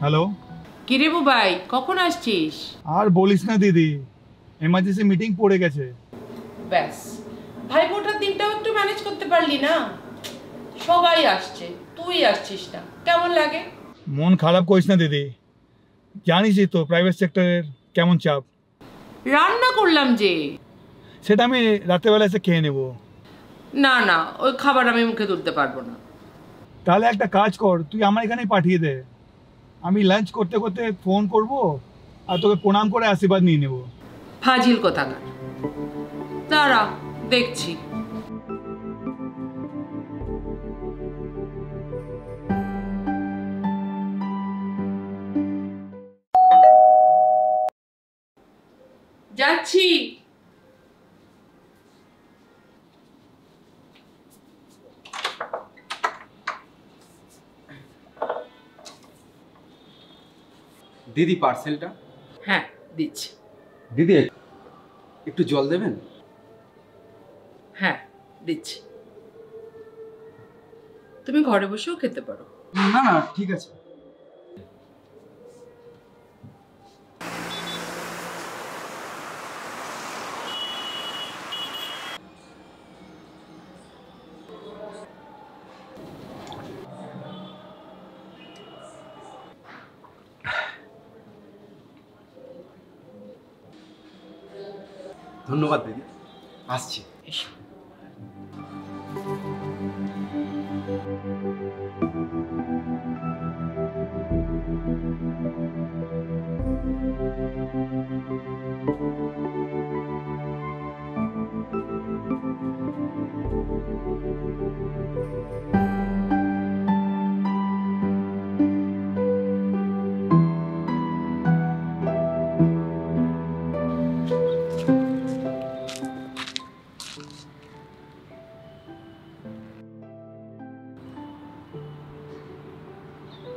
Hello. কিরে বুবাই, কখন আসছিস? আর বলিস না দিদি, এমার্জেন্সি মিটিং পড়ে গেছে। ব্যাস, ভাইফোঁটার দিনটাও একটু ম্যানেজ করতে পারলি না? সবাই আসছে, তুই আসছিস না, কেমন লাগে? মন খারাপ করিস না দিদি, জানিসই তো প্রাইভেট সেক্টরের কেমন চাপ। রান্না করলাম যে। সেটা আমি রাত্রেবেলা এসে খেয়ে নেব। না না, ওই খাবার আমি মুখে তুলতে পারবো না। তাহলে একটা কাজ কর, তুই আমার এখানেই পাঠিয়ে দে, আমি লাঞ্চ করতে করতে ফোন করব আর তোকে প্রণাম করে আশীর্বাদ নিয়ে নেব। ফাজিল কোথাকার, দাঁড়া দেখছি। যাচ্ছি। দিদি পার্সেলটা। হ্যাঁ দিচ্ছি। দিদি একটু জল দেবেন? হ্যাঁ দিচ্ছি, তুমি ঘরে বসেও খেতে পারো। না না ঠিক আছে। ধন্যবাদ দিদি, আসছি।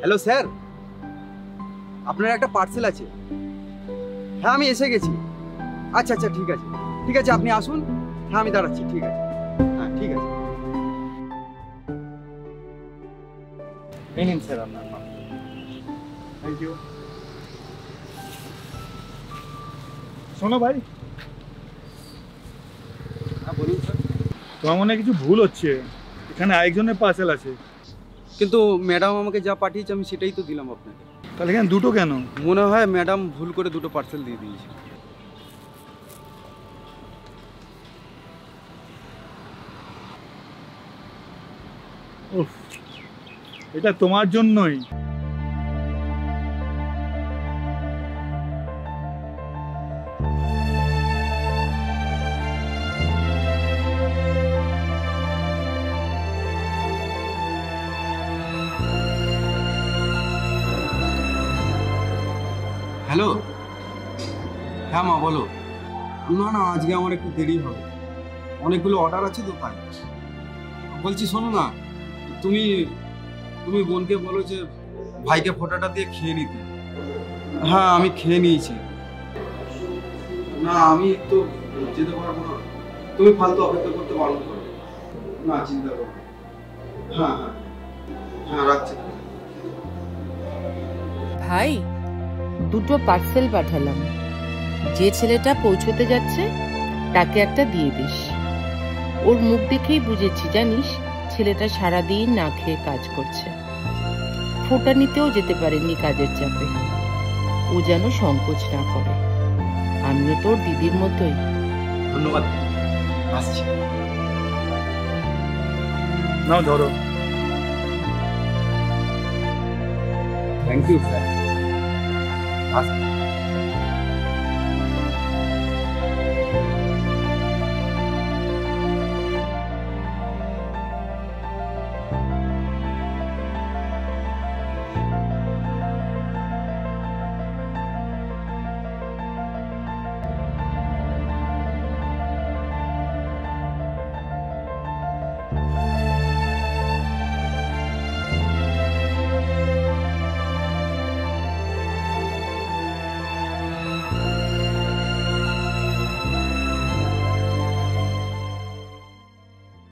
হ্যালো স্যার, আপনার একটা পার্সেল আছে। হ্যাঁ আমি এসে গেছি। আচ্ছা আচ্ছা ঠিক আছে, ঠিক আছে আপনি আসুন। হ্যাঁ আমি দাঁড়াচ্ছি, ঠিক আছে। হ্যাঁ ঠিক আছে, এই নিন স্যার আপনার নাম। Thank you. শোনো ভাই, হ্যাঁ বলুন স্যার। তোমার মনে হয় কিছু ভুল হচ্ছে, এখানে আরেকজনের পার্সেল আছে। কিন্তু ম্যাডাম আমাকে যা পাঠিয়েছে আমি সেটাই তো দিলাম আপনাকে। তাহলে এখানে দুটো কেন? মনে হয় ম্যাডাম ভুল করে দুটো পার্সেল দিয়ে দিয়েছে। উফ, এটা তোমার জন্যই। হ্যালো, হ্যাঁ মা বলো। না না আজকে আমার একটু দেরি হবে, অনেকগুলো অর্ডার আছে তো তাই। বলছি শোনো না, তুমি তুমি বোনকে বলো যে ভাইকে ফোঁটাটা দিয়ে খেয়ে নিতে। হ্যাঁ আমি খেয়ে নিয়েছি। না আমি তো যেতে পারবো না, তুমি ফালতু অপেক্ষা করতে বারণ করো না, চিন্তা করো। হ্যাঁ হ্যাঁ হ্যাঁ রাখছি। ভাই, দুটো পার্সেল পাঠালাম, যে ছেলেটা পৌঁছতে যাচ্ছে তাকে একটা দিয়ে দিস। ওর মুখ দেখেই বুঝেছি জানিস ছেলেটা সারাদিন না খেয়ে কাজ করছে, ফোঁটা নিতেও যেতে পারেনি কাজের চাপে। ও যেন সংকোচ না করে, আমিও তোর দিদির মতোই। ধন্যবাদ, আসছি। নাও ধরো। Thank you sir.